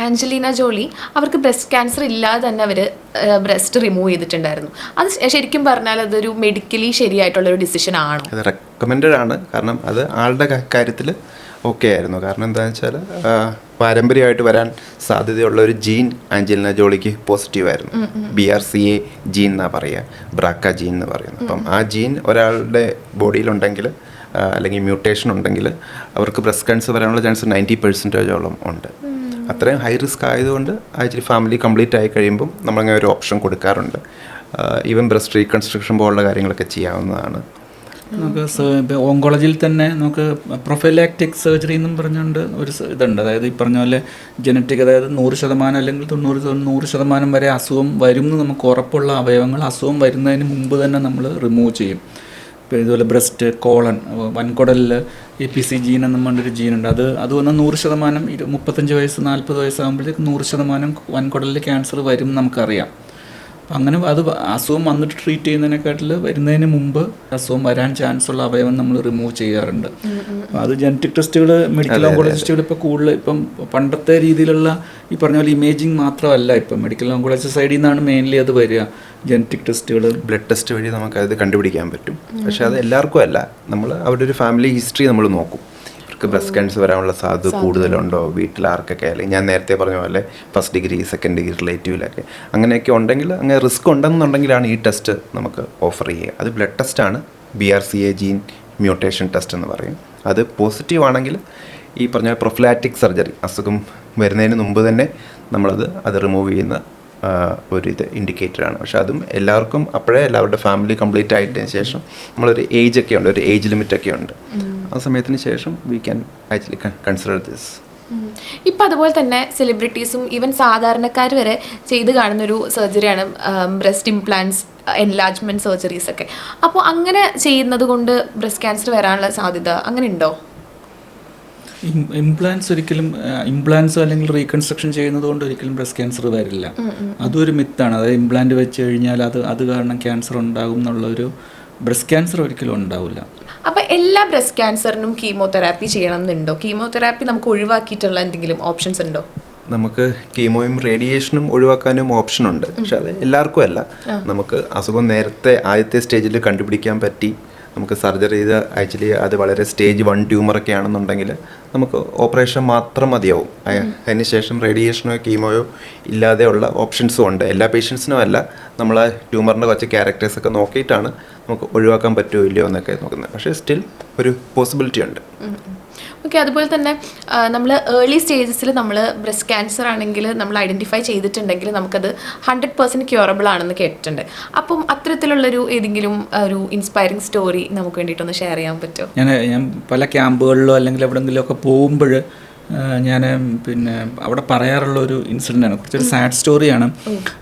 Angelina Jolly അവർക്ക് breast cancer ഇല്ലാതെ തന്നെ അവർ ബ്രസ്റ്റ് റിമൂവ് ചെയ്തിട്ടുണ്ടായിരുന്നു. അത് ശരിക്കും പറഞ്ഞാൽ അതൊരു മെഡിക്കലി ശരിയായിട്ടുള്ളൊരു ഡിസിഷൻ ആണോ? അത് റെക്കമെൻഡഡ് ആണ്. കാരണം അത് ആളുടെ കാര്യത്തിൽ ഓക്കെ ആയിരുന്നു. കാരണം എന്താണെന്ന് വെച്ചാൽ പാരമ്പര്യമായിട്ട് വരാൻ സാധ്യതയുള്ള ഒരു ജീൻ ആഞ്ചലിന ജോളിക്ക് പോസിറ്റീവായിരുന്നു. BRCA ജീൻ എന്നാണ് പറയുക, ബ്രാക്ക ജീൻ എന്ന് പറയുന്നത്. അപ്പം ആ ജീൻ ഒരാളുടെ ബോഡിയിലുണ്ടെങ്കിൽ അല്ലെങ്കിൽ മ്യൂട്ടേഷൻ ഉണ്ടെങ്കിൽ അവർക്ക് ബ്രസ്റ്റ് ക്യാൻസർ വരാനുള്ള ചാൻസ് 90% ഉണ്ട്. അത്രയും ഹൈ റിസ്ക് ആയതുകൊണ്ട് ആക്ച്വലി ഫാമിലി കംപ്ലീറ്റ് ആയി കഴിയുമ്പം നമ്മളങ്ങനെ ഒരു ഓപ്ഷൻ കൊടുക്കാറുണ്ട്. ഈവൻ ബ്രസ്റ്റ് റീകൺസ്ട്രക്ഷൻ പോലുള്ള കാര്യങ്ങളൊക്കെ ചെയ്യാവുന്നതാണ്. നമുക്ക് ഇപ്പോൾ ഓങ്കോളജിയിൽ തന്നെ നമുക്ക് പ്രൊഫൈലാക്റ്റിക് സർജറി എന്നും പറഞ്ഞുകൊണ്ട് ഒരു ഇതുണ്ട്. അതായത് ഈ പറഞ്ഞ പോലെ ജനറ്റിക്, അതായത് 100% അല്ലെങ്കിൽ 100% വരെ അസുഖം വരും എന്ന് നമുക്ക് ഉറപ്പുള്ള അവയവങ്ങൾ അസുഖം വരുന്നതിന് മുമ്പ് തന്നെ നമ്മൾ റിമൂവ് ചെയ്യും. ഇപ്പോൾ ഇതുപോലെ ബ്രസ്റ്റ്, കോളൻ, വൻകുടലിൽ APC ജീൻ എന്നും പറഞ്ഞൊരു ജീനുണ്ട്. അത് വന്ന് 100%, 35 വയസ്സ് 40 വയസ്സാകുമ്പോഴത്തേക്ക് 100% വൻകുടലിൽ ക്യാൻസർ വരും നമുക്കറിയാം. അപ്പം അങ്ങനെ അത് അസുഖം വന്നിട്ട് ട്രീറ്റ് ചെയ്യുന്നതിനെക്കാട്ടിൽ വരുന്നതിന് മുമ്പ് അസുഖം വരാൻ ചാൻസ് ഉള്ള അവയവം നമ്മൾ റിമൂവ് ചെയ്യാറുണ്ട്. അപ്പം അത് ജനറ്റിക് ടെസ്റ്റുകൾ, മെഡിക്കൽ ഓങ്കോളജിസ്റ്റുകൾ ഇപ്പോൾ കൂടുതൽ ഇപ്പം പണ്ടത്തെ രീതിയിലുള്ള ഈ പറഞ്ഞ പോലെ ഇമേജിങ് മാത്രമല്ല, ഇപ്പം മെഡിക്കൽ ഓങ്കോളജി സൈഡിൽ നിന്നാണ് മെയിൻലി അത് വരിക. ജനറ്റിക് ടെസ്റ്റുകൾ, ബ്ലഡ് ടെസ്റ്റ് വഴി നമുക്കത് കണ്ടുപിടിക്കാൻ പറ്റും. പക്ഷേ അത് എല്ലാവർക്കും അല്ല. നമ്മൾ അവരുടെ ഒരു ഫാമിലി ഹിസ്റ്ററി നമ്മൾ നോക്കും. ബ്രസ്റ്റ് ക്യാൻസർ വരാനുള്ള സാധ്യത കൂടുതലുണ്ടോ, വീട്ടിൽ ആർക്കൊക്കെ, അല്ലെങ്കിൽ ഞാൻ നേരത്തെ പറഞ്ഞ പോലെ ഫസ്റ്റ് ഡിഗ്രി, സെക്കൻഡ് ഡിഗ്രി റിലേറ്റീവിലൊക്കെ അങ്ങനെയൊക്കെ ഉണ്ടെങ്കിൽ, അങ്ങനെ റിസ്ക് ഉണ്ടെന്നുണ്ടെങ്കിലാണ് ഈ ടെസ്റ്റ് നമുക്ക് ഓഫർ ചെയ്യുക. അത് ബ്ലഡ് ടെസ്റ്റാണ്, BRCA ജീൻ മ്യൂട്ടേഷൻ ടെസ്റ്റ് എന്ന് പറയും. അത് പോസിറ്റീവ് ആണെങ്കിൽ ഈ പറഞ്ഞ പ്രൊഫിലാറ്റിക് സർജറി, അസുഖം വരുന്നതിന് മുമ്പ് തന്നെ അത് റിമൂവ് ചെയ്യുന്ന ഒരു ഇൻഡിക്കേറ്ററാണ്. പക്ഷെ അതും എല്ലാവർക്കും അപ്പോഴേ എല്ലാവരുടെ ഫാമിലി കംപ്ലീറ്റ് ആയിട്ടതിന് ശേഷം നമ്മളൊരു ഏജ് ഒക്കെ ഉണ്ട്, ഒരു ഏജ് ലിമിറ്റൊക്കെ ഉണ്ട്. ആ സമയത്തിന് ശേഷം we can actually consider this. ഇപ്പം അതുപോലെ തന്നെ സെലിബ്രിറ്റീസും ഈവൻ സാധാരണക്കാർ വരെ ചെയ്ത് കാണുന്നൊരു സർജറിയാണ് ബ്രസ്റ്റ് ഇംപ്ലാന്റ്സ്, എൻലാർജ്മെൻറ്റ് സർജറീസ് ഒക്കെ. അപ്പോൾ അങ്ങനെ ചെയ്യുന്നത് കൊണ്ട് ബ്രസ്റ്റ് ക്യാൻസർ വരാനുള്ള സാധ്യത അങ്ങനെ ഉണ്ടോ? ഇംപ്ലാന്റ്സ് അല്ലെങ്കിൽ റീകൺസ്ട്രക്ഷൻ ചെയ്യുന്നത് കൊണ്ട് ഒരിക്കലും ബ്രസ്റ്റ് ക്യാൻസർ വരില്ല. അതൊരു മിത്താണ്. അതായത് ഇംപ്ലാന്റ് വെച്ച് കഴിഞ്ഞാൽ അത് കാരണം ക്യാൻസർ ഉണ്ടാകും എന്നുള്ളൊരു, ബ്രസ്റ്റ് ക്യാൻസർ ഒരിക്കലും ഉണ്ടാവില്ല. അപ്പോൾ എല്ലാ ബ്രസ്റ്റ് ക്യാൻസറിനും കീമോതെറാപ്പി ചെയ്യണം എന്നുണ്ടോ? കീമോതെറാപ്പി നമുക്ക് ഒഴിവാക്കിയിട്ടുള്ള എന്തെങ്കിലും ഓപ്ഷൻസ് ഉണ്ടോ? നമുക്ക് കീമോയും റേഡിയേഷനും ഒഴിവാക്കാനും ഓപ്ഷനുണ്ട്. പക്ഷെ അത് എല്ലാവർക്കും അല്ല. നമുക്ക് അസുഖം നേരത്തെ ആദ്യത്തെ സ്റ്റേജിൽ കണ്ടുപിടിക്കാൻ പറ്റി നമുക്ക് സർജറി ചെയ്ത് ആക്ച്വലി അത് വളരെ സ്റ്റേജ് 1 ട്യൂമറൊക്കെ ആണെന്നുണ്ടെങ്കിൽ നമുക്ക് ഓപ്പറേഷൻ മാത്രം മതിയാവും. അതിന് ശേഷം റേഡിയേഷനോ കീമോയോ ഇല്ലാതെയുള്ള ഓപ്ഷൻസും ഉണ്ട്. എല്ലാ പേഷ്യൻസിനും അല്ല. നമ്മൾ ആ ട്യൂമറിൻ്റെ കുറച്ച് ക്യാരക്ടേഴ്സൊക്കെ നോക്കിയിട്ടാണ് നമുക്ക് ഒഴിവാക്കാൻ പറ്റുമോ ഇല്ലയോ എന്നൊക്കെ നോക്കുന്നത്. പക്ഷേ സ്റ്റിൽ ഒരു പോസിബിലിറ്റി ഉണ്ട്. ഓക്കെ. അതുപോലെ തന്നെ നമ്മൾ ഏർലി സ്റ്റേജസിൽ നമ്മൾ ബ്രസ്റ്റ് ക്യാൻസർ ആണെങ്കിൽ നമ്മൾ ഐഡൻറ്റിഫൈ ചെയ്തിട്ടുണ്ടെങ്കിൽ നമുക്കത് 100% ക്യൂറബിൾ ആണെന്ന് കേട്ടിട്ടുണ്ട്. അപ്പം അത്തരത്തിലുള്ളൊരു ഏതെങ്കിലും ഒരു ഇൻസ്പയറിംഗ് സ്റ്റോറി നമുക്ക് വേണ്ടിയിട്ടൊന്ന് ഷെയർ ചെയ്യാൻ പറ്റുമോ? ഞാൻ പല ക്യാമ്പുകളിലോ അല്ലെങ്കിൽ എവിടെയെങ്കിലുമൊക്കെ പോകുമ്പോൾ ഞാൻ അവിടെ പറയാറുള്ള ഒരു ഇൻസിഡൻ്റാണ്, കുറച്ചൊരു സാഡ് സ്റ്റോറിയാണ്.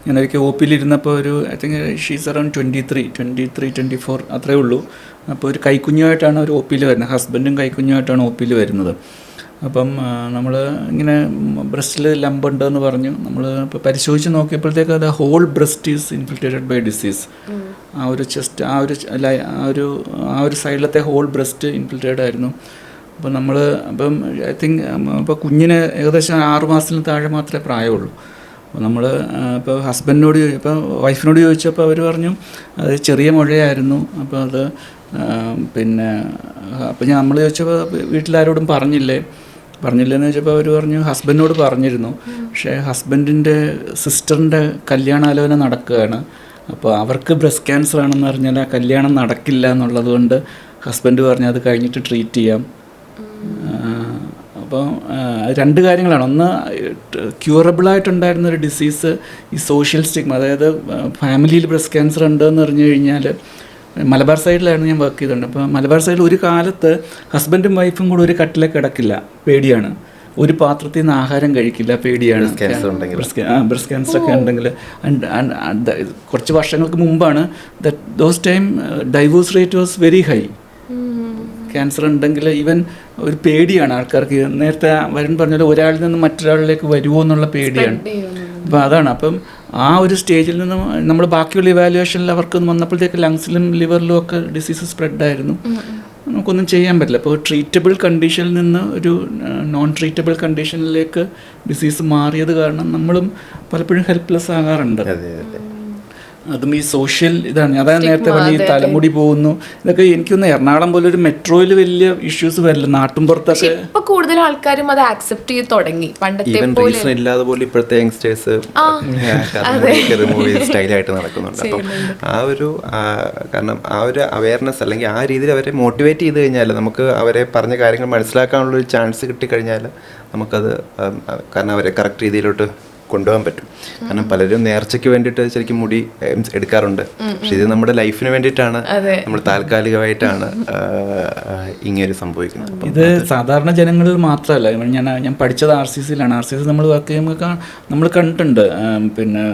ഞാൻ ഒരിക്കൽ OPയിൽ ഇരുന്നപ്പോൾ ഐ തിങ്ക് ഷീസ് അറൗണ്ട് 23-24 അത്രേ ഉള്ളൂ. അപ്പോൾ ഒരു കൈക്കുഞ്ഞുമായിട്ടാണ് ഒരു OPയിൽ വരുന്നത്. ഹസ്ബൻഡും കൈക്കുഞ്ഞുമായിട്ടാണ് OPയിൽ വരുന്നത്. അപ്പം നമ്മൾ ഇങ്ങനെ ബ്രസ്റ്റിൽ ലംബുണ്ടെന്ന് പറഞ്ഞു. നമ്മൾ ഇപ്പോൾ പരിശോധിച്ച് നോക്കിയപ്പോഴത്തേക്ക് അത് whole breast is infiltrated by disease. ആ ഒരു ചെസ്റ്റ്, ആ ഒരു സൈഡിലത്തെ ഹോൾ ബ്രസ്റ്റ് ഇൻഫിൽട്രേറ്റഡ് ആയിരുന്നു. അപ്പോൾ അപ്പം ഐ തിങ്ക് ഇപ്പോൾ കുഞ്ഞിന് ഏകദേശം 6 മാസത്തിന് താഴെ മാത്രമേ പ്രായമുള്ളൂ. അപ്പോൾ നമ്മൾ ഇപ്പോൾ ഹസ്ബൻഡിനോട്, ഇപ്പോൾ വൈഫിനോട് ചോദിച്ചപ്പോൾ അവർ പറഞ്ഞു അത് ചെറിയ മുഴയായിരുന്നു. അപ്പോൾ അത് അപ്പോൾ നമ്മൾ ചോദിച്ചപ്പോൾ വീട്ടിലാരോടും പറഞ്ഞില്ലെന്ന് ചോദിച്ചപ്പോൾ അവർ പറഞ്ഞു ഹസ്ബൻഡിനോട് പറഞ്ഞിരുന്നു. പക്ഷേ ഹസ്ബൻഡിൻ്റെ സിസ്റ്ററിൻ്റെ കല്യാണാലോചന നടക്കുകയാണ്. അപ്പോൾ അവർക്ക് ബ്രസ്റ്റ് ക്യാൻസർ ആണെന്ന് പറഞ്ഞാൽ ആ കല്യാണം നടക്കില്ല എന്നുള്ളത് കൊണ്ട് ഹസ്ബൻഡ് പറഞ്ഞു അത് കഴിഞ്ഞിട്ട് ട്രീറ്റ് ചെയ്യാം. അപ്പോൾ 2 കാര്യങ്ങളാണ്. ഒന്ന്, ക്യൂറബിളായിട്ടുണ്ടായിരുന്നൊരു ഡിസീസ്, ഈ സോഷ്യൽ സ്റ്റിഗ്മ, അതായത് ഫാമിലിയിൽ ബ്രസ്റ്റ് ക്യാൻസർ ഉണ്ടെന്ന് പറഞ്ഞു കഴിഞ്ഞാൽ, മലബാർ സൈഡിലായിരുന്നു ഞാൻ വർക്ക് ചെയ്തിട്ടുണ്ട്. അപ്പോൾ മലബാർ സൈഡിൽ ഒരു കാലത്ത് ഹസ്ബൻഡും വൈഫും കൂടെ ഒരു കട്ടിലേ കിടക്കില്ല, പേടിയാണ്. ഒരു പാത്രത്തിൽ നിന്ന് ആഹാരം കഴിക്കില്ല, പേടിയാണ് ബ്രസ്റ്റ് ക്യാൻസർ ഒക്കെ ഉണ്ടെങ്കിൽ. കുറച്ച് വർഷങ്ങൾക്ക് മുമ്പാണ് those time divorce rate was very high. Cancer ഉണ്ടെങ്കിൽ ഈവൻ ഒരു പേടിയാണ് ആൾക്കാർക്ക്. നേരത്തെ വരുൺ പറഞ്ഞാൽ ഒരാളിൽ നിന്ന് മറ്റൊരാളിലേക്ക് വരുമോ എന്നുള്ള പേടിയാണ്. അപ്പോൾ അതാണ്. അപ്പം ആ ഒരു സ്റ്റേജിൽ നിന്ന് നമ്മൾ ബാക്കിയുള്ള ഇവാലുവേഷനിൽ അവർക്ക് വന്നപ്പോഴത്തേക്ക് ലങ്സിലും ലിവറിലും ഒക്കെ ഡിസീസ് സ്പ്രെഡായിരുന്നു. നമുക്കൊന്നും ചെയ്യാൻ പറ്റില്ല. അപ്പോൾ ട്രീറ്റബിൾ കണ്ടീഷനിൽ നിന്ന് ഒരു നോൺ ട്രീറ്റബിൾ കണ്ടീഷനിലേക്ക് ഡിസീസ് മാറിയത് കാരണം നമ്മളും പലപ്പോഴും ഹെൽപ്ലെസ് ആകാറുണ്ട്. അതും ഈ സോഷ്യൽ ഇതാണ്. അതാണ് നേരത്തെ പറഞ്ഞ ഈ തലമുടി പോകുന്നു, ഇതൊക്കെ എനിക്കൊന്ന് എറണാകുളം പോലെ ഒരു മെട്രോയിൽ വലിയ ഇഷ്യൂസ് വരില്ല, നാട്ടിൻപുറത്തൊക്കെ ഇപ്പൊ കൂടുതൽ ആൾക്കാരും അത് ആക്സെപ്റ്റ് ചെയ്ത് തുടങ്ങി. പണ്ടത്തെ റീസൺ ഇല്ലാതെ പോലെ ഇപ്പോഴത്തെ യങ്സ്റ്റേഴ്സ് റിമൂവ് ചെയ്ത് സ്റ്റൈലായിട്ട് നടക്കുന്നുണ്ട്. അപ്പം കാരണം ആ ഒരു അവയർനെസ് അല്ലെങ്കിൽ ആ രീതിയിൽ അവരെ മോട്ടിവേറ്റ് ചെയ്ത് കഴിഞ്ഞാൽ നമുക്ക് അവരെ പറഞ്ഞ കാര്യങ്ങൾ മനസ്സിലാക്കാനുള്ളൊരു ചാൻസ് കിട്ടിക്കഴിഞ്ഞാൽ നമുക്കത് കാരണം അവരെ കറക്റ്റ് രീതിയിലോട്ട് കൊണ്ടുപോകാൻ പറ്റും. കാരണം പലരും നേർച്ചയ്ക്ക് വേണ്ടിയിട്ട് ശരിക്കും മുടി എടുക്കാറുണ്ട്. പക്ഷെ ഇത് നമ്മുടെ ലൈഫിന് വേണ്ടിയിട്ടാണ്, നമ്മൾ താൽക്കാലികമായിട്ടാണ് ഇങ്ങനെ സംഭവിക്കുന്നത്. ഇത് സാധാരണ ജനങ്ങളിൽ മാത്രമല്ല. ഞാൻ പഠിച്ചത് RCCയിലാണ്. RCC നമ്മൾ വർക്ക് ചെയ്യുമ്പോൾ നമ്മൾ കണ്ടിട്ടുണ്ട്, പിന്നെ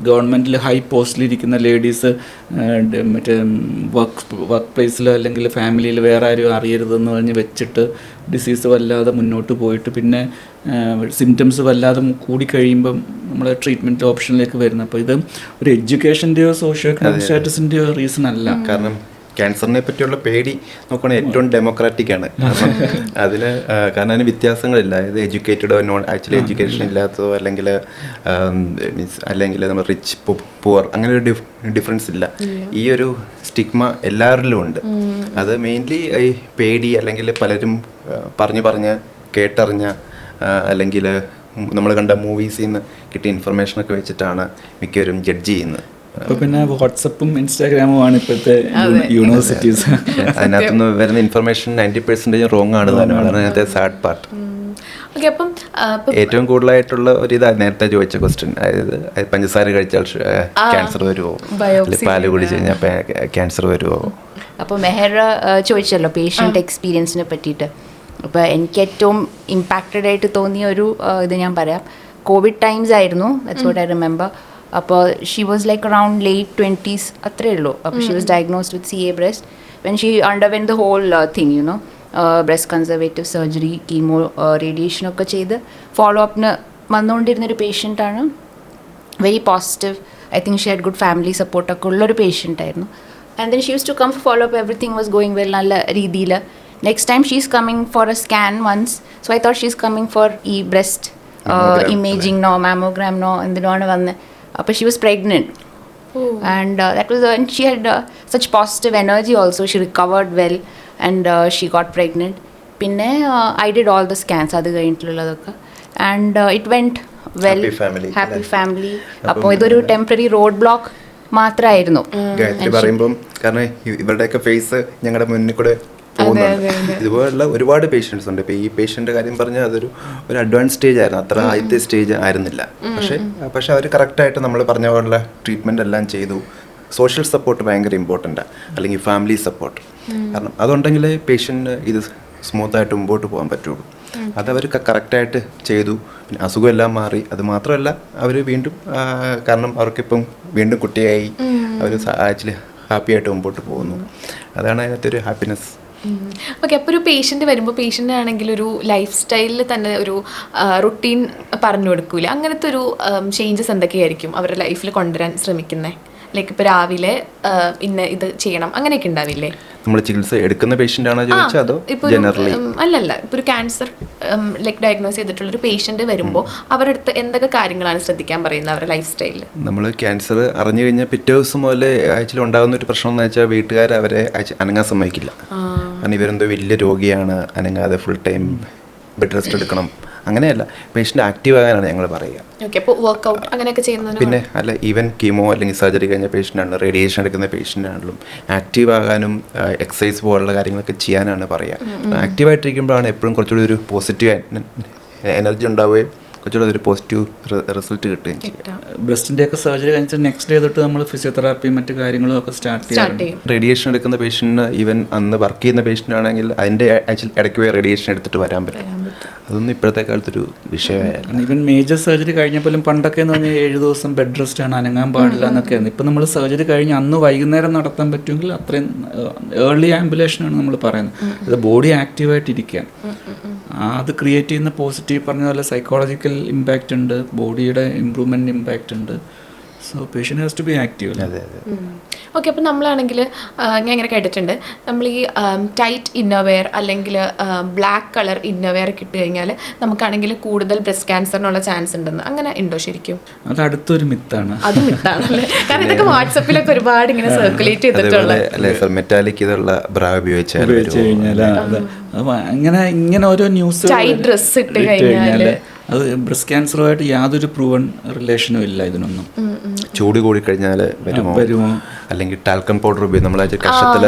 ഗവൺമെൻറ്റിൽ ഹൈ പോസ്റ്റിലിരിക്കുന്ന ലേഡീസ് മറ്റേ വർക്ക് പ്ലേസിലോ അല്ലെങ്കിൽ ഫാമിലിയിൽ വേറെ ആരും അറിയരുതെന്ന് പറഞ്ഞ് വെച്ചിട്ട് ഡിസീസ് വല്ലാതെ മുന്നോട്ട് പോയിട്ട് പിന്നെ സിംറ്റംസ് വല്ലാതെ കൂടിക്കഴിയുമ്പം നമ്മൾ ട്രീറ്റ്മെൻറ്റ് ഓപ്ഷനിലേക്ക് വരുന്നത്. അപ്പോൾ ഇത് ഒരു എഡ്യൂക്കേഷൻ്റെയോ സോഷ്യോ എക്കണോമിക് സ്റ്റാറ്റസിൻ്റെയോ റീസൺ അല്ല. കാരണം ക്യാൻസറിനെ പറ്റിയുള്ള പേടി നോക്കുകയാണെങ്കിൽ ഏറ്റവും ഡെമോക്രാറ്റിക് ആണ്. അതിന് കാരണം അതിന് വ്യത്യാസങ്ങളില്ല. ഇത് എഡ്യൂക്കേറ്റഡോ ആക്ച്വലി എഡ്യൂക്കേഷൻ ഇല്ലാത്തതോ അല്ലെങ്കിൽ നമ്മൾ റിച്ച് പുവർ അങ്ങനെ ഒരു ഡിഫറൻസ് ഇല്ല. ഈ ഒരു സ്റ്റിഗ്മ എല്ലാവരിലും ഉണ്ട്. അത് മെയിൻലി ഈ പേടി അല്ലെങ്കിൽ പലരും പറഞ്ഞ് കേട്ടറിഞ്ഞ അല്ലെങ്കിൽ നമ്മൾ കണ്ട മൂവീസിൽ നിന്ന് കിട്ടിയ ഇൻഫർമേഷനൊക്കെ വെച്ചിട്ടാണ് മിക്കവരും ജഡ്ജ് ചെയ്യുന്നത്. അപ്പോൾ പിന്നെ വാട്സപ്പും ഇൻസ്റ്റാഗ്രാമും ആണ് ഇപ്പോഴത്തെ യൂണിവേഴ്സിറ്റീസ്. അതിനകത്തുനിന്ന് വരുന്ന ഇൻഫർമേഷൻ 90% റോങ് ആണ്. അതാണ് അതിനകത്തെ സാഡ് പാർട്ട്. ഏറ്റവും കൂടുതലായിട്ടുള്ള ഒരു ഇതാ നേരത്തെ ചോദിച്ച ക്വസ്റ്റ്യൻ, അതായത് പഞ്ചസാര കഴിച്ചാൽ ക്യാൻസർ വരുമോ, പാല് കുടിച്ച് കഴിഞ്ഞാൽ ക്യാൻസർ വരുമോ. അപ്പോൾ മെഹർ ചോദിച്ചല്ലോ പേഷ്യൻ്റ് എക്സ്പീരിയൻസിനെ പറ്റിയിട്ട്. അപ്പോൾ എനിക്ക് ഏറ്റവും ഇമ്പാക്റ്റഡ് ആയിട്ട് തോന്നിയ ഒരു ഇത് ഞാൻ പറയാം. കോവിഡ് ടൈംസ് ആയിരുന്നു, ദാറ്റ്സ് വാട്ട് ഐ റിമെമ്പർ. അപ്പോൾ she was like around late 20s അത്രേ ഉള്ളൂ. അപ്പോൾ she was diagnosed with CA breast when she underwent the whole thing, you know, breast conservative surgery, chemo radiation ഒക്കെ ചെയ്ത് follow അപ്പിന് വന്നുകൊണ്ടിരുന്നൊരു പേഷ്യൻ്റാണ്. Very positive. I think she had good family സപ്പോർട്ടൊക്കെ ഉള്ളൊരു പേഷ്യൻ്റായിരുന്നു. And then she use to come for follow up. Everything was going well, നല്ല രീതിയിൽ. Next time she is coming for a scan once. So I thought she is coming for ഈ breast ഇമേജിങ്ങിനോ മാമോഗ്രാമിനോ എന്തിനാണ് വന്നത്. അപ്പോൾ she was pregnant. And that was and she had such positive energy also. She recovered well and she got pregnant. പിന്നെ I did all the scans അത് കഴിഞ്ഞിട്ടുള്ളതൊക്കെ and it went well. Happy family. അപ്പോൾ ഇതൊരു temporary road block മാത്രമായിരുന്നു. ഗായത്രി പറയുമ്പം കാരണം ഇവരുടെയൊക്കെ face ഞങ്ങളുടെ മുന്നിൽ കൂടെ പോകുന്നുണ്ട്. ഇതുപോലുള്ള ഒരുപാട് പേഷ്യൻസ് ഉണ്ട്. ഇപ്പോൾ ഈ പേഷ്യൻ്റെ കാര്യം പറഞ്ഞാൽ അതൊരു അഡ്വാൻസ് സ്റ്റേജ് ആയിരുന്നു, അത്ര ആദ്യത്തെ സ്റ്റേജ് ആയിരുന്നില്ല. പക്ഷേ അവർ കറക്റ്റായിട്ട് നമ്മൾ പറഞ്ഞ പോലുള്ള ട്രീറ്റ്മെൻ്റ് എല്ലാം ചെയ്തു. സോഷ്യൽ സപ്പോർട്ട് ഭയങ്കര ഇമ്പോർട്ടൻ്റാണ്, അല്ലെങ്കിൽ ഫാമിലി സപ്പോർട്ട്. കാരണം അതുണ്ടെങ്കിലേ പേഷ്യൻറ്റിന് ഇത് സ്മൂത്തായിട്ട് മുമ്പോട്ട് പോകാൻ പറ്റുള്ളൂ. അതവർ കറക്റ്റായിട്ട് ചെയ്തു. പിന്നെ അസുഖമെല്ലാം മാറി. അത് മാത്രമല്ല അവർ വീണ്ടും കാരണം അവർക്കിപ്പം വീണ്ടും കുട്ടിയായി അവർ ആക്ച്വലി ഹാപ്പി ആയിട്ട് മുമ്പോട്ട് പോകുന്നു. അതാണ് അതിനകത്തെ ഒരു ഹാപ്പിനെസ്. ഓക്കെ. അപ്പോൾ ഒരു പേഷ്യൻ്റ് വരുമ്പോൾ പേഷ്യൻ്റ് ആണെങ്കിൽ ഒരു ലൈഫ് സ്റ്റൈലിൽ തന്നെ ഒരു റുട്ടീൻ പറഞ്ഞു കൊടുക്കൂല, അങ്ങനത്തെ ഒരു ചേഞ്ചസ് എന്തൊക്കെയായിരിക്കും അവരുടെ ലൈഫിൽ കൊണ്ടുവരാൻ ശ്രമിക്കുന്നത്? ലൈക്ക് ഇപ്പോൾ രാവിലെ ഇന്ന ഇത് ചെയ്യണം അങ്ങനെയൊക്കെ ഉണ്ടാവില്ലേ? നമ്മൾ ചികിത്സ എടുക്കുന്ന പേഷ്യൻ്റ് ആണോ ചോദിച്ചാൽ അതോ ജനറലി? അല്ലല്ല, ഇപ്പോൾ ഒരു ക്യാൻസർ ലൈക്ക് ഡയഗ്നോസ് ചെയ്തിട്ടുള്ളൊരു പേഷ്യൻ്റ് വരുമ്പോൾ അവരുടെ അടുത്ത് എന്തൊക്കെ കാര്യങ്ങളാണ് ശ്രദ്ധിക്കാൻ പറയുന്നത് അവരുടെ ലൈഫ് സ്റ്റൈലിൽ? നമ്മൾ ക്യാൻസർ അറിഞ്ഞു കഴിഞ്ഞാൽ പിറ്റേ ദിവസം മുതൽ ആക്ച്വലി ഉണ്ടാകുന്ന ഒരു പ്രശ്നം എന്ന് വെച്ചാൽ വീട്ടുകാർ അവരെ അനങ്ങാൻ സമ്മതിക്കില്ല. കാരണം ഇവരെന്തോ വലിയ രോഗിയാണ്, അനങ്ങാതെ ഫുൾ ടൈം ബെഡ് റെസ്റ്റ് എടുക്കണം. അങ്ങനെയല്ല, പേഷ്യൻ്റ് ആക്റ്റീവ് ആകാനാണ് ഞങ്ങൾ പറയുക. പിന്നെ അല്ല, ഈവൻ കീമോ അല്ലെങ്കിൽ സർജറി കഴിഞ്ഞ പേഷ്യൻ്റാണ്, റേഡിയേഷൻ എടുക്കുന്ന പേഷ്യൻ്റാണെങ്കിലും ആക്റ്റീവ് ആകാനും എക്സസൈസ് പോലുള്ള കാര്യങ്ങളൊക്കെ ചെയ്യാനാണ് പറയുക. ആക്റ്റീവായിട്ടിരിക്കുമ്പോഴാണ് എപ്പോഴും കുറച്ചുകൂടി ഒരു പോസിറ്റീവ് എനർജി ഉണ്ടാവുകയും കുറച്ചുകൂടെ ഒരു പോസിറ്റീവ് റിസൾട്ട് കിട്ടുകയും ചെയ്യും. ബ്രസ്റ്റിൻ്റെയൊക്കെ സർജറി കഴിഞ്ഞാൽ നെക്സ്റ്റ് ഡേ തൊട്ട് നമ്മൾ ഫിസിയോതെറാപ്പിയും മറ്റു കാര്യങ്ങളും ഒക്കെ സ്റ്റാർട്ട് ചെയ്യും. റേഡിയേഷൻ എടുക്കുന്ന പേഷ്യൻറ്റിന് ഈവൻ അന്ന് വർക്ക് ചെയ്യുന്ന പേഷ്യൻ്റ് ആണെങ്കിൽ അതിൻ്റെ ആക്ച്വലി ഇടയ്ക്ക് പോയി റേഡിയേഷൻ എടുത്തിട്ട് വരാൻ പറ്റും. അതൊന്നും ഇപ്പോഴത്തെ കാലത്തൊരു വിഷയമായിരുന്നു. ഈവൻ മേജർ സർജറി കഴിഞ്ഞപ്പോലും പണ്ടൊക്കെ എന്ന് പറഞ്ഞാൽ 7 ദിവസം ബെഡ് റെസ്റ്റ് ആണ്, അനങ്ങാൻ പാടില്ല എന്നൊക്കെയായിരുന്നു. ഇപ്പം നമ്മൾ സർജറി കഴിഞ്ഞ് അന്ന് വൈകുന്നേരം നടത്താൻ പറ്റുമെങ്കിൽ അത്രയും ഏർലി ആംബുലേഷനാണ് നമ്മൾ പറയുന്നത്. അത് ബോഡി ആക്റ്റീവായിട്ടിരിക്കാൻ അത് ക്രിയേറ്റ് ചെയ്യുന്ന പോസിറ്റീവ് പറഞ്ഞ പോലെ സൈക്കോളജിക്കൽ ഇമ്പാക്റ്റ് ഉണ്ട്, ബോഡിയുടെ ഇമ്പ്രൂവ്മെൻറ്റ് ഇമ്പാക്റ്റ് ഉണ്ട്. So patient has to be active. അതെ അതെ. ഓക്കെ, അപ്പോൾ നമ്മളാണെങ്കിൽ ഞാൻ ഇങ്ങനെ കേട്ടിട്ടുണ്ട്, നമ്മൾ ഈ ടൈറ്റ് ഇന്നർവെയർ അല്ലെങ്കിൽ ബ്ലാക്ക് കളർ ഇന്നർവെയർ ഒക്കെ ഇട്ട് കഴിഞ്ഞാൽ നമുക്കാണെങ്കിൽ കൂടുതൽ ബ്രസ്റ്റ് ക്യാൻസറിനുള്ള ചാൻസ് ഉണ്ടെന്ന്. അങ്ങനെ ഉണ്ടോ ശരിക്കും? അത് അടുത്തൊരു മിത്താണ്. അത് മിത്താണല്ലേ? കാരണം ഇതൊക്കെ വാട്സപ്പിലൊക്കെ ഒരുപാട് ഇങ്ങനെ സർക്കുലേറ്റ് ചെയ്തിട്ടുള്ള. അല്ലേ സർ, മെറ്റാലിക് ഇതുള്ള ബ്രാ ഉപയോഗിച്ച് കഴിഞ്ഞാൽ ഇങ്ങനെ ഓരോ ന്യൂസ് ടൈറ്റ് ഡ്രസ് ഇട്ട് കഴിഞ്ഞാൽ അത് ബ്രസ്റ്റ് ക്യാൻസറുമായിട്ട് യാതൊരു പ്രൂവൺ റിലേഷനും ഇല്ല ഇതിനൊന്നും. ചൂട് കൂടി കഴിഞ്ഞാൽ വരുമോ, അല്ലെങ്കിൽ ടാൽക്കം പൗഡർ ഉപയോഗിച്ച് നമ്മൾ കഷത്തിൽ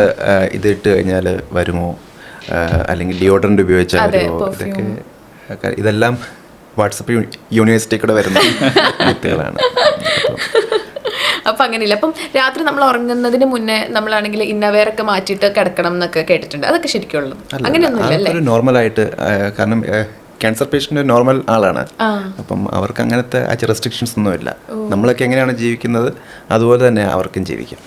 ഇത് ഇട്ട് കഴിഞ്ഞാൽ വരുമോ, അല്ലെങ്കിൽ ഡിയോഡറൻ്റ് ഉപയോഗിച്ചാൽ വരുമോ, ഇതെല്ലാം വാട്സപ്പ് യൂണിവേഴ്സിറ്റി കൂടെ വരുന്ന വ്യക്തികളാണ്. അപ്പം അങ്ങനെയില്ല. അപ്പം രാത്രി നമ്മൾ ഉറങ്ങുന്നതിന് മുന്നേ നമ്മളാണെങ്കിൽ ഇന്നവെയർ ഒക്കെ മാറ്റിയിട്ട് കിടക്കണം എന്നൊക്കെ കേട്ടിട്ടുണ്ട്. അതൊക്കെ ശരിക്കും ഉള്ളത് അങ്ങനെയൊന്നുമില്ല അല്ലേ? നോർമലായിട്ട്, കാരണം ക്യാൻസർ പേഷ്യൻ്റ് നോർമൽ ആളാണ്. അപ്പം അവർക്ക് അങ്ങനത്തെ റെസ്ട്രിക്ഷൻസ് ഒന്നുമില്ല. നമ്മളൊക്കെ എങ്ങനെയാണ് ജീവിക്കുന്നത് അതുപോലെ തന്നെ അവർക്കും ജീവിക്കാം.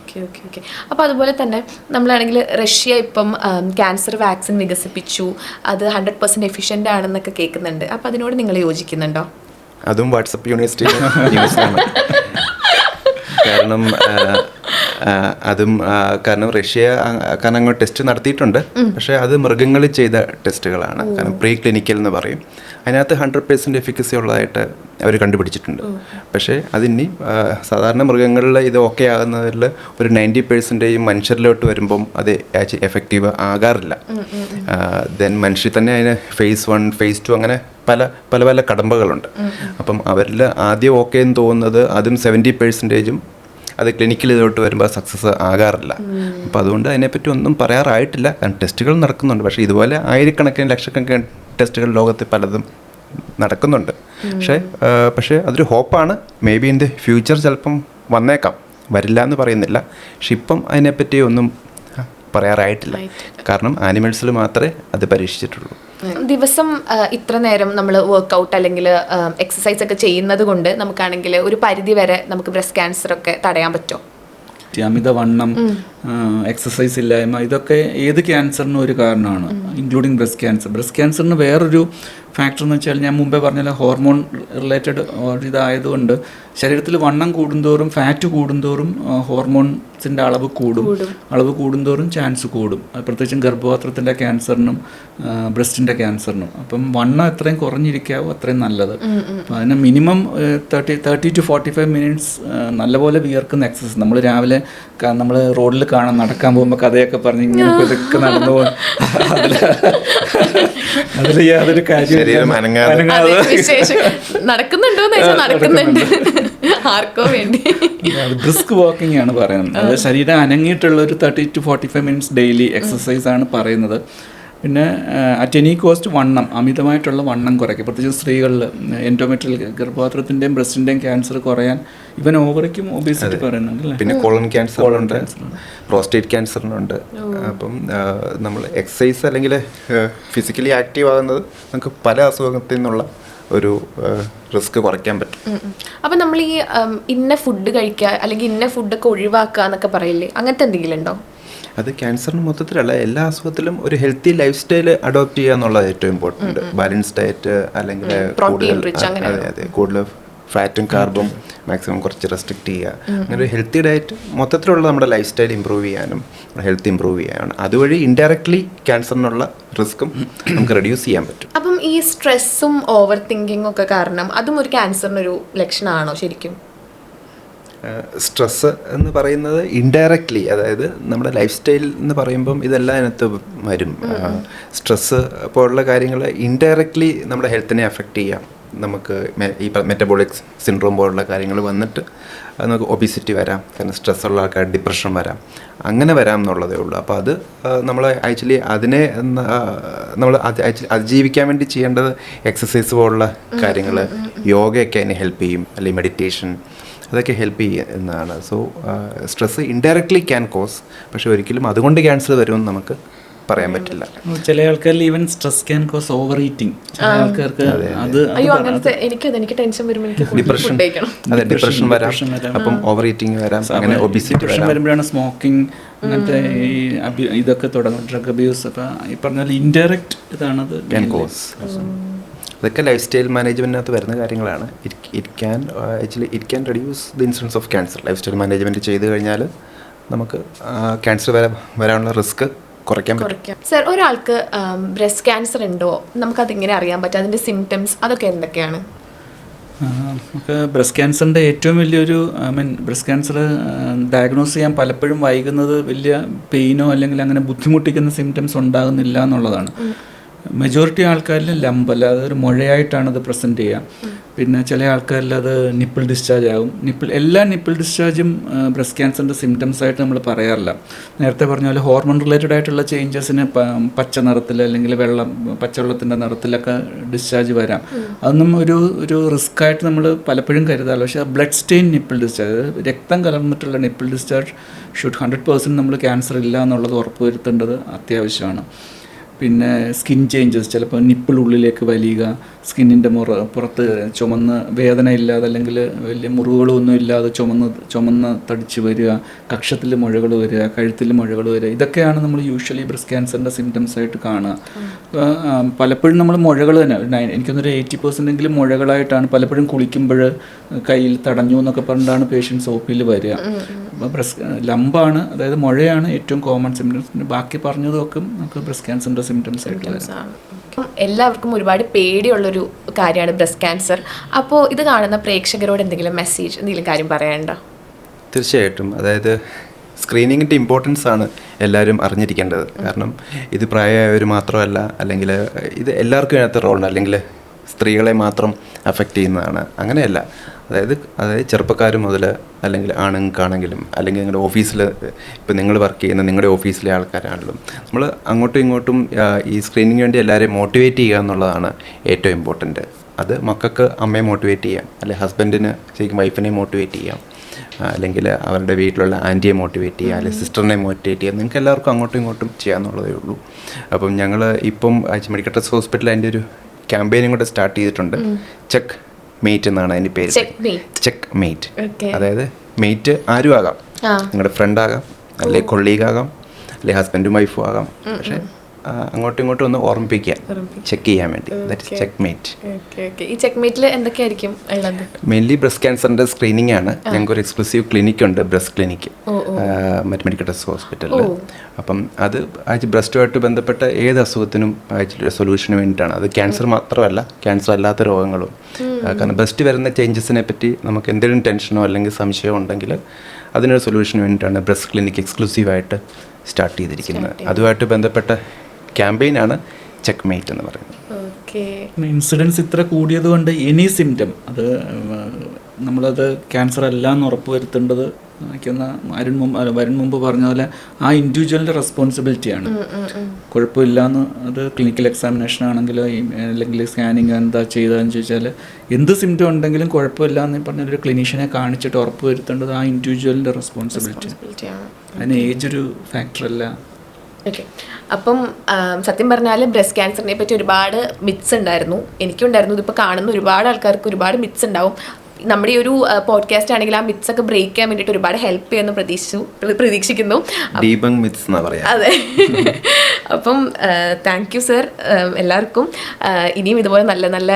Okay okay okay. അപ്പോൾ അതുപോലെ തന്നെ നമ്മളാണെങ്കിൽ റഷ്യ ഇപ്പം ക്യാൻസർ വാക്സിൻ വികസിപ്പിച്ചു, അത് 100% എഫിഷ്യൻ്റ് ആണെന്നൊക്കെ കേൾക്കുന്നുണ്ട്. അപ്പോൾ അതിനോട് നിങ്ങൾ യോജിക്കുന്നുണ്ടോ? അതും വാട്സപ്പ് യൂണിവേഴ്സിറ്റി ന്യൂസാണ്. കാരണം കാരണം റഷ്യ കാരണം അങ്ങോട്ട് ടെസ്റ്റ് നടത്തിയിട്ടുണ്ട്, പക്ഷേ അത് മൃഗങ്ങളിൽ ചെയ്ത ടെസ്റ്റുകളാണ്. കാരണം പ്രീ ക്ലിനിക്കൽ എന്ന് പറയും. അതിനകത്ത് 100% എഫിക്കസി ഉള്ളതായിട്ട് അവർ കണ്ടുപിടിച്ചിട്ടുണ്ട്. പക്ഷേ അതിനി സാധാരണ മൃഗങ്ങളിൽ ഇത് ഓക്കെ ആകുന്നതിൽ ഒരു 90% മനുഷ്യരിലോട്ട് വരുമ്പം അത് എഫക്റ്റീവ് ആകാറില്ല. ദെൻ മനുഷ്യർ തന്നെ അതിന് phase 1 phase 2 അങ്ങനെ പല കടമ്പകളുണ്ട്. അപ്പം അവരിൽ ആദ്യം ഓക്കെ എന്ന് തോന്നുന്നത് അതും 70% അത് ക്ലിനിക്കിൽ ഇതിലോട്ട് വരുമ്പോൾ സക്സസ് ആകാറില്ല. അപ്പോൾ അതുകൊണ്ട് അതിനെപ്പറ്റി ഒന്നും പറയാറായിട്ടില്ല. കാരണം ടെസ്റ്റുകൾ നടക്കുന്നുണ്ട്, പക്ഷേ ഇതുപോലെ ആയിരക്കണക്കിന് ലക്ഷക്കണക്കിന് ടെസ്റ്റുകൾ ലോകത്ത് പലതും നടക്കുന്നുണ്ട്. പക്ഷേ അതൊരു ഹോപ്പാണ്. Maybe in the future ചിലപ്പം വന്നേക്കാം, വരില്ല എന്ന് പറയുന്നില്ല. പക്ഷെ ഇപ്പം അതിനെപ്പറ്റി ഒന്നും പറയാറായിട്ടില്ല. കാരണം ആനിമൽസിൽ മാത്രമേ അത് പരീക്ഷിച്ചിട്ടുള്ളൂ. ദിവസം ഇത്ര നേരം നമ്മൾ വർക്കൗട്ട് അല്ലെങ്കിൽ എക്സസൈസ് ഒക്കെ ചെയ്യുന്നത് കൊണ്ട് നമുക്കാണെങ്കിൽ ഒരു പരിധി വരെ നമുക്ക് ബ്രസ്റ്റ് ക്യാൻസർ ഒക്കെ തടയാൻ പറ്റുമോ? അമിതവണ്ണം, എക്സസൈസ് ഇല്ലായ്മ, ഇതൊക്കെ ഏത് ക്യാൻസറിനും ഒരു കാരണമാണ്, ഇൻക്ലൂഡിങ് ബ്രസ്റ്റ് ക്യാൻസർ. ബ്രസ്റ്റ് ക്യാൻസറിന് വേറൊരു ഫാക്ടർ എന്ന് വെച്ചാൽ ഞാൻ മുമ്പേ പറഞ്ഞ ഹോർമോൺ റിലേറ്റഡ് ഇതായതുകൊണ്ട് ശരീരത്തിൽ വണ്ണം കൂടുന്തോറും ഫാറ്റ് കൂടുന്തോറും ഹോർമോൺസിൻ്റെ അളവ് കൂടുന്തോറും ചാൻസ് കൂടും. പ്രത്യേകിച്ചും ഗർഭപാത്രത്തിൻ്റെ ക്യാൻസറിനും ബ്രസ്റ്റിൻ്റെ ക്യാൻസറിനും. അപ്പം വണ്ണം എത്രയും കുറഞ്ഞിരിക്കാവോ അത്രയും നല്ലത്. അപ്പം അതിന് മിനിമം 30 to 45 മിനിറ്റ്സ് നല്ലപോലെ വിയർക്കുന്ന എക്സസൈസ്. നമ്മൾ രാവിലെ നമ്മൾ റോഡിൽ നടക്കാൻ പോകുമ്പോൾ കഥയൊക്കെ പറഞ്ഞ് ഇങ്ങനെ ഇതൊക്കെ നടന്നു പോകും. അതിൽ യാതൊരു കാര്യം നടക്കുന്നുണ്ടോന്ന് നടക്കുന്നുണ്ട്, ആർക്കോ വേണ്ടി. ബ്രിസ്ക് വാക്കിംഗ് ആണ് പറയുന്നത്. അത് ശരീരം അനങ്ങിയിട്ടുള്ള ഒരു 30 to 45 മിനിറ്റ്സ് ഡെയിലി എക്സസൈസ് ആണ് പറയുന്നത്. പിന്നെ അറ്റ് എനി കോസ്റ്റ് അമിതമായിട്ടുള്ള വണ്ണം കുറയ്ക്കുക. പ്രത്യേകിച്ച് സ്ത്രീകളിൽ എൻഡോമെട്രിയൽ ഗർഭപാത്രത്തിൻ്റെയും ബ്രസ്റ്റിൻ്റെയും ക്യാൻസർ കുറയാൻ ഇവൻ ഓവറിക്കും ഒബേസിറ്റി പറയുന്നുണ്ട് അല്ലേ. പിന്നെ കോളൻ ക്യാൻസറുണ്ട്, പ്രോസ്റ്റേറ്റ് ക്യാൻസറിനുണ്ട്. അപ്പം നമ്മൾ എക്സസൈസ് അല്ലെങ്കിൽ ഫിസിക്കലി ആക്റ്റീവ് ആകുന്നത് നമുക്ക് പല അസുഖത്തിൽ നിന്നുള്ള ഒരു റിസ്ക് കുറയ്ക്കാൻ പറ്റും. അപ്പം നമ്മൾ ഈ ഇന്ന ഫുഡ് കഴിക്കുക അല്ലെങ്കിൽ ഇന്ന ഫുഡൊക്കെ ഒഴിവാക്കുക എന്നൊക്കെ പറയില്ലേ, അങ്ങനത്തെ എന്തെങ്കിലും ഉണ്ടോ? അത് ക്യാൻസറിന് മൊത്തത്തിലല്ല, എല്ലാ അസുഖത്തിലും ഒരു ഹെൽത്തി ലൈഫ് സ്റ്റൈൽ അഡോപ്റ്റ് ചെയ്യുക എന്നുള്ളത് ഏറ്റവും ഇമ്പോർട്ടൻറ്റ്. ബാലൻസ് ഡയറ്റ് അല്ലെങ്കിൽ കൂടുതൽ ഫാറ്റും കാർബും മാക്സിമം കുറച്ച് റെസ്ട്രിക്റ്റ് ചെയ്യുക. അങ്ങനെ ഒരു ഹെൽത്തി ഡയറ്റ് മൊത്തത്തിലുള്ള നമ്മുടെ ലൈഫ് സ്റ്റൈൽ ഇമ്പ്രൂവ് ചെയ്യാനും ഹെൽത്ത് ഇമ്പ്രൂവ് ചെയ്യാനും അതുവഴി ഇൻഡയറക്ട്ലി ക്യാൻസറിനുള്ള റിസ്ക്കും നമുക്ക് റെഡ്യൂസ് ചെയ്യാൻ പറ്റും. അപ്പം ഈ സ്ട്രെസ്സും ഓവർ തിങ്കിങ്ങും ഒക്കെ കാരണം അതും ഒരു ക്യാൻസറിനൊരു ലക്ഷണമാണോ ശരിക്കും? സ്ട്രെസ്സ് എന്ന് പറയുന്നത് ഇൻഡയറക്ട്ലി, അതായത് നമ്മുടെ ലൈഫ് സ്റ്റൈൽ എന്ന് പറയുമ്പം ഇതെല്ലാം അതിനകത്ത് വരും. സ്ട്രെസ്സ് പോലുള്ള കാര്യങ്ങൾ ഇൻഡയറക്ട്ലി നമ്മുടെ ഹെൽത്തിനെ അഫക്റ്റ് ചെയ്യാം. നമുക്ക് ഈ മെറ്റബോളിക് സിൻഡ്രോം പോലുള്ള കാര്യങ്ങൾ വന്നിട്ട് നമുക്ക് ഒബിസിറ്റി വരാം. കാരണം സ്ട്രെസ്സുള്ള ആൾക്കാർ ഡിപ്രഷൻ വരാം, അങ്ങനെ വരാം എന്നുള്ളതേ ഉള്ളൂ. അപ്പോൾ അത് നമ്മൾ ആക്ച്വലി അതിനെ നമ്മൾ അതിജീവിക്കാൻ വേണ്ടി ചെയ്യേണ്ടത് എക്സസൈസ് പോലുള്ള കാര്യങ്ങൾ, യോഗയൊക്കെ അതിനെ ഹെൽപ്പ് ചെയ്യും, അല്ലെങ്കിൽ മെഡിറ്റേഷൻ അതൊക്കെ ഹെൽപ്പ് ചെയ്യുന്നതാണ്. So stress indirectly can cos, പക്ഷെ ഒരിക്കലും അതുകൊണ്ട് ക്യാൻസർ വരുമെന്ന് നമുക്ക് പറയാൻ പറ്റില്ല. ചില ആൾക്കാരിൽ even stress can cos over eating. ചില ആൾക്കാർക്ക് എനിക്ക് ടെൻഷൻ വരുമ്പോൾ ഡിപ്രഷൻ വരാം, അപ്പം ഓവർ ഈറ്റിംഗ് വരാം, അങ്ങനെ ഒബിസിറ്റി വരുമ്പോഴാണ് സ്മോക്കിംഗ് അങ്ങനത്തെ ഈ ഇതൊക്കെ തുടങ്ങും, ഡ്രഗ് അബ്യൂസ്. അപ്പം ഈ പറഞ്ഞാൽ ഇൻഡയറക്റ്റ് ഇതാണത് ക്യാൻ കോസ്. അതൊക്കെ ലൈഫ് സ്റ്റൈൽ മാനേജ്മെൻറ്റിനകത്ത് വരുന്ന കാര്യങ്ങളാണ്. It can reduce the incidents of cancer. Life style management ചെയ്ത് കഴിഞ്ഞാൽ നമുക്ക് ക്യാൻസർ വരാനുള്ള റിസ്ക് കുറയ്ക്കാൻ പറ്റും. സർ, ഒരാൾക്ക് ബ്രസ്റ്റ് ക്യാൻസർ ഉണ്ടോ, നമുക്കതെങ്ങനെ അറിയാൻ പറ്റും? അതിൻ്റെ സിംറ്റംസ് അതൊക്കെ എന്തൊക്കെയാണ്? നമുക്ക് ബ്രസ്റ്റ് ക്യാൻസറിൻ്റെ ഏറ്റവും വലിയൊരു ബ്രസ്റ്റ് ക്യാൻസർ ഡയഗ്നോസ് ചെയ്യാൻ പലപ്പോഴും വൈകുന്നത് വലിയ പെയിനോ അല്ലെങ്കിൽ അങ്ങനെ ബുദ്ധിമുട്ടിക്കുന്ന സിംറ്റംസ് ഉണ്ടാകുന്നില്ല എന്നുള്ളതാണ്. മെജോറിറ്റി ആൾക്കാരിൽ ലംബ് അല്ലാതെ ഒരു മുഴയായിട്ടാണ് അത് പ്രസൻറ്റ് ചെയ്യുക. പിന്നെ ചില ആൾക്കാരിൽ അത് നിപ്പിൾ ഡിസ്ചാർജ് ആകും. എല്ലാ നിപ്പിൾ ഡിസ്ചാർജും ബ്രസ്റ്റ് ക്യാൻസറിൻ്റെ സിംറ്റംസ് ആയിട്ട് നമ്മൾ പറയാറില്ല. നേരത്തെ പറഞ്ഞ പോലെ ഹോർമോൺ റിലേറ്റഡ് ആയിട്ടുള്ള ചേഞ്ചസിന് പച്ച നിറത്തിൽ അല്ലെങ്കിൽ പച്ചവെള്ളത്തിൻ്റെ നിറത്തിലൊക്കെ ഡിസ്ചാർജ് വരാം. അതൊന്നും ഒരു റിസ്ക് ആയിട്ട് നമ്മൾ പലപ്പോഴും കരുതാറില്ല. പക്ഷേ ബ്ലഡ് സ്റ്റെയിൻ നിപ്പിൾ ഡിസ്ചാർജ്, രക്തം കലർന്നിട്ടുള്ള നിപ്പിൾ ഡിസ്ചാർജ് ഷുഡ് 100% നമ്മൾ ക്യാൻസർ ഇല്ല എന്നുള്ളത് ഉറപ്പുവരുത്തേണ്ടത് അത്യാവശ്യമാണ്. പിന്നെ സ്കിൻ ചേഞ്ചസ്, ചിലപ്പോൾ നിപ്പിൾ ഉള്ളിലേക്ക് വലിയുക, സ്കിന്നിൻ്റെ പുറത്ത് ചുമന്ന് വേദന ഇല്ലാതെ അല്ലെങ്കിൽ വലിയ മുറിവുകളൊന്നും ഇല്ലാതെ ചുമന്ന് തടിച്ച് വരിക, കക്ഷത്തിൽ മുഴകൾ വരിക, കഴുത്തിൽ മുഴകൾ വരിക, ഇതൊക്കെയാണ് നമ്മൾ യൂഷ്വലി ബ്രസ്റ്റ് ക്യാൻസറിൻ്റെ സിംറ്റംസ് ആയിട്ട് കാണുക. പലപ്പോഴും നമ്മൾ മുഴകൾ തന്നെ, എനിക്കൊന്നൊരു 80% മുഴകളായിട്ടാണ് പലപ്പോഴും കുളിക്കുമ്പോൾ കയ്യിൽ തടഞ്ഞു എന്നൊക്കെ പറഞ്ഞിട്ടാണ് പേഷ്യൻസ് OPയിൽ വരിക. അപ്പോൾ ലംബാണ്, അതായത് മുഴയാണ് ഏറ്റവും കോമൺ സിംറ്റംസ്. പിന്നെ ബാക്കി പറഞ്ഞതൊക്കെ നമുക്ക് ബ്രസ്റ്റ് ക്യാൻസറിൻ്റെ സിംറ്റംസ് ആയിട്ട് വരാം. എല്ലാവർക്കും ഒരുപാട് പേടിയുള്ളൊരു കാര്യമാണ് ബ്രസ്റ്റ് ക്യാൻസർ. അപ്പോൾ ഇത് കാണുന്ന പ്രേക്ഷകരോട് എന്തെങ്കിലും മെസ്സേജ്, എന്തെങ്കിലും കാര്യം പറയാനുണ്ടോ? തീർച്ചയായിട്ടും. അതായത് സ്ക്രീനിങ്ങിൻ്റെ ഇമ്പോർട്ടൻസ് ആണ് എല്ലാവരും അറിഞ്ഞിരിക്കേണ്ടത്. കാരണം ഇത് പ്രായമായവർ മാത്രമല്ല, അല്ലെങ്കിൽ ഇത് എല്ലാവർക്കും ഇതിനകത്ത് റോളുണ്ട്, അല്ലെങ്കിൽ സ്ത്രീകളെ മാത്രം അഫക്റ്റ് ചെയ്യുന്നതാണ്. അങ്ങനെയല്ല. അതായത് ചെറുപ്പക്കാർ മുതൽ അല്ലെങ്കിൽ ആണുങ്ങൾക്കാണെങ്കിലും, അല്ലെങ്കിൽ നിങ്ങളുടെ ഓഫീസിൽ ഇപ്പോൾ നിങ്ങൾ വർക്ക് ചെയ്യുന്ന നിങ്ങളുടെ ഓഫീസിലെ ആൾക്കാരാണെങ്കിലും നമ്മൾ അങ്ങോട്ടും ഇങ്ങോട്ടും ഈ സ്ക്രീനിങ്ങിന് വേണ്ടി എല്ലാവരെയും മോട്ടിവേറ്റ് ചെയ്യുക എന്നുള്ളതാണ് ഏറ്റവും ഇമ്പോർട്ടൻറ്റ്. അത് മക്കൾക്ക് അമ്മയെ മോട്ടിവേറ്റ് ചെയ്യാം, അല്ലെങ്കിൽ ഹസ്ബൻഡിന് ശരിക്കും വൈഫിനെ മോട്ടിവേറ്റ് ചെയ്യാം, അല്ലെങ്കിൽ അവരുടെ വീട്ടിലുള്ള ആൻറ്റിയെ മോട്ടിവേറ്റ് ചെയ്യുക, അല്ലെങ്കിൽ സിസ്റ്ററിനെ മോട്ടിവേറ്റ് ചെയ്യുക. നിങ്ങൾക്ക് എല്ലാവർക്കും അങ്ങോട്ടും ഇങ്ങോട്ടും ചെയ്യാമെന്നുള്ളതേ ഉള്ളൂ. അപ്പം ഞങ്ങൾ ഇപ്പം മെഡിക്കൽ ട്രസ്റ്റ് ഹോസ്പിറ്റൽ അതിൻ്റെ ഒരു ക്യാമ്പയിനും കൂടെ സ്റ്റാർട്ട് ചെയ്തിട്ടുണ്ട്. ചെക്ക് മേറ്റ് എന്നാണ് അതിൻ്റെ പേര്. Check mate. അതായത് മേറ്റ് ആരും ആകാം, നിങ്ങളുടെ ഫ്രണ്ട് ആകാം, അല്ലെങ്കിൽ കൊളീഗ് ആകാം, അല്ലെങ്കിൽ ഹസ്ബൻഡും വൈഫും ആകാം. പക്ഷേ അങ്ങോട്ടും ഇങ്ങോട്ടും ഒന്ന് ഓർമ്മിപ്പിക്കുക, ചെക്ക് ചെയ്യാൻ വേണ്ടി. That is check mate. ഈ ചെക്ക് മേറ്റിൽ എന്തൊക്കെയായിരിക്കും ഉള്ളത്? മെയിൻലി ബ്രസ്റ്റ് ക്യാൻസറിൻ്റെ സ്ക്രീനിങ് ആണ്. ഞങ്ങൾക്ക് ഒരു എക്സ്ക്ലൂസീവ് ക്ലിനിക് ഉണ്ട്, ബ്രസ്റ്റ് ക്ലിനിക്ക്, മെഡിക്കൽ ട്രസ്റ്റ് ഹോസ്പിറ്റലിൽ. അപ്പം അത് ബ്രസ്റ്റുമായിട്ട് ബന്ധപ്പെട്ട ഏത് അസുഖത്തിനും സൊല്യൂഷന് വേണ്ടിയിട്ടാണ്. അത് ക്യാൻസർ മാത്രമല്ല, ക്യാൻസർ അല്ലാത്ത രോഗങ്ങളും. കാരണം ബ്രസ്റ്റ് വരുന്ന ചേഞ്ചസിനെ പറ്റി നമുക്ക് എന്തെങ്കിലും ടെൻഷനോ അല്ലെങ്കിൽ സംശയമോ ഉണ്ടെങ്കിൽ അതിനൊരു സൊല്യൂഷന് വേണ്ടിയിട്ടാണ് ബ്രസ്റ്റ് ക്ലിനിക്ക് എക്സ്ക്ലൂസീവായിട്ട് സ്റ്റാർട്ട് ചെയ്തിരിക്കുന്നത്. അതുമായിട്ട് ബന്ധപ്പെട്ട ക്യാമ്പയിനാണ് ചെക്ക് മേറ്റ് എന്ന് പറയുന്നത്. ഇൻസിഡൻസ് ഇത്ര കൂടിയത് കൊണ്ട് എനി സിംറ്റം അത് നമ്മളത് ക്യാൻസർ അല്ല എന്ന് ഉറപ്പ് വരുത്തേണ്ടത് വരുൺ മുമ്പ് പറഞ്ഞ പോലെ ആ ഇൻഡിവിജ്വലിൻ്റെ റെസ്പോൺസിബിലിറ്റിയാണ്. കുഴപ്പമില്ലാന്ന് അത് ക്ലിനിക്കൽ എക്സാമിനേഷൻ ആണെങ്കിലോ അല്ലെങ്കിൽ സ്കാനിങ് എന്താ ചെയ്തതെന്ന് ചോദിച്ചാൽ എന്ത് സിംറ്റം ഉണ്ടെങ്കിലും കുഴപ്പമില്ല എന്ന് പറഞ്ഞൊരു ക്ലിനീഷ്യനെ കാണിച്ചിട്ട് ഉറപ്പ് വരുത്തേണ്ടത് ആ ഇൻഡിവിജ്വലിൻ്റെ റെസ്പോൺസിബിലിറ്റിയാണ്. അതിന് ഏജ് ഒരു ഫാക്ടറല്ല. ഓക്കെ. അപ്പം സത്യം പറഞ്ഞാൽ ബ്രസ്റ്റ് ക്യാൻസറിനെ പറ്റി ഒരുപാട് മിത്സ് ഉണ്ടായിരുന്നു, എനിക്കുണ്ടായിരുന്നു. ഇതിപ്പോൾ കാണുന്ന ഒരുപാട് ആൾക്കാർക്ക് ഒരുപാട് മിത്സ് ഉണ്ടാവും. നമ്മുടെ ഈ ഒരു പോഡ്കാസ്റ്റ് ആണെങ്കിൽ ആ മിത്സ് ഒക്കെ ബ്രേക്ക് ചെയ്യാൻ വേണ്ടിയിട്ട് ഒരുപാട് ഹെൽപ്പ് ചെയ്യുമെന്ന് പ്രതീക്ഷിക്കുന്നു. അതെ. അപ്പം താങ്ക് യു സർ. എല്ലാവർക്കും ഇനിയും ഇതുപോലെ നല്ല നല്ല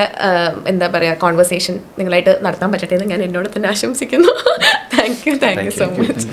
എന്താ പറയുക കോൺവെർസേഷൻ നിങ്ങളായിട്ട് നടത്താൻ പറ്റട്ടെ എന്ന് ഞാൻ എന്നോട് തന്നെ ആശംസിക്കുന്നു. Thank you so much.